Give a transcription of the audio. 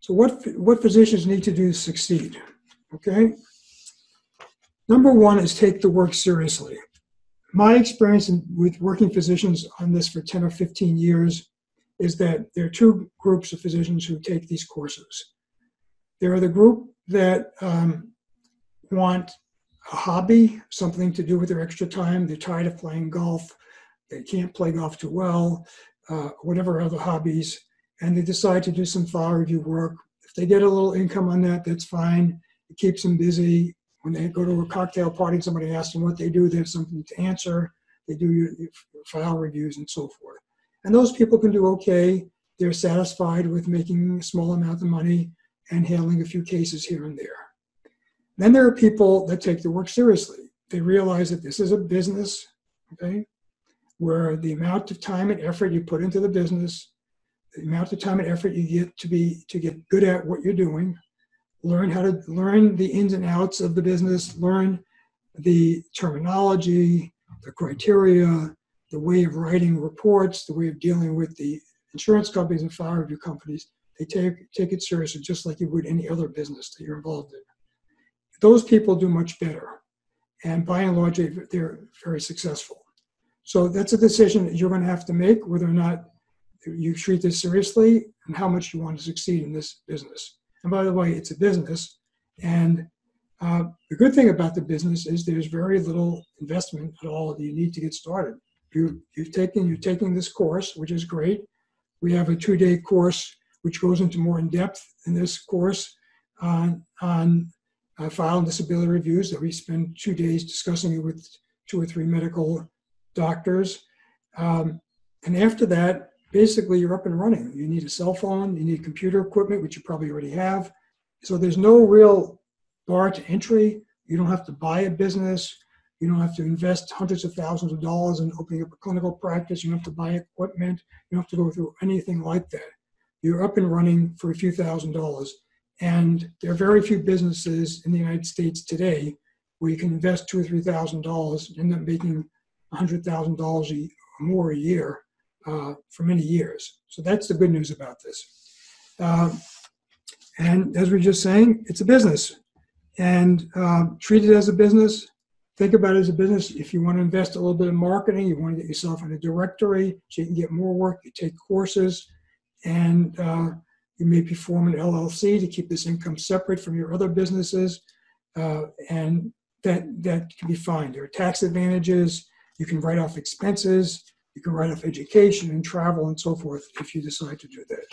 So what physicians need to do to succeed, okay? Number one is take the work seriously. My experience with working physicians on this for 10 or 15 years is that there are two groups of physicians who take these courses. There are the group that want a hobby, something to do with their extra time. They're tired of playing golf. They can't play golf too well, whatever other hobbies, and they decide to do some file review work. If they get a little income on that, that's fine. It keeps them busy. When they go to a cocktail party and somebody asks them what they do, they have something to answer. They do your file reviews and so forth. And those people can do okay. They're satisfied with making a small amount of money and handling a few cases here and there. Then there are people that take their work seriously. They realize that this is a business, okay, where the amount of time and effort you put into the business, the amount of time and effort you get to get good at what you're doing, learn the ins and outs of the business, learn the terminology, the criteria, the way of writing reports, the way of dealing with the insurance companies and file review companies. They take it seriously, just like you would any other business that you're involved in. Those people do much better, and by and large, they're very successful. So that's a decision that you're going to have to make, whether or not you treat this seriously and how much you want to succeed in this business. And by the way, it's a business, and the good thing about the business is there's very little investment at all that you need to get started. You're taking this course, which is great. We have a 2-day course which goes into more in depth in this course on file and disability reviews that we spend 2 days discussing it with 2 or 3 medical doctors. And after that, basically you're up and running. You need a cell phone, you need computer equipment, which you probably already have. So there's no real bar to entry. You don't have to buy a business. You don't have to invest hundreds of thousands of dollars in opening up a clinical practice. You don't have to buy equipment. You don't have to go through anything like that. You're up and running for a few $1,000s. And there are very few businesses in the United States today where you can invest $2,000 or $3,000 and end up making $100,000 or more a year for many years. So that's the good news about this. And as we were just saying, it's a business. And treat it as a business. Think about it as a business. If you want to invest a little bit in marketing, you want to get yourself in a directory so you can get more work, you take courses, and you maybe form an LLC to keep this income separate from your other businesses, and that can be fine. There are tax advantages. You can write off expenses. You can write off education and travel and so forth if you decide to do that.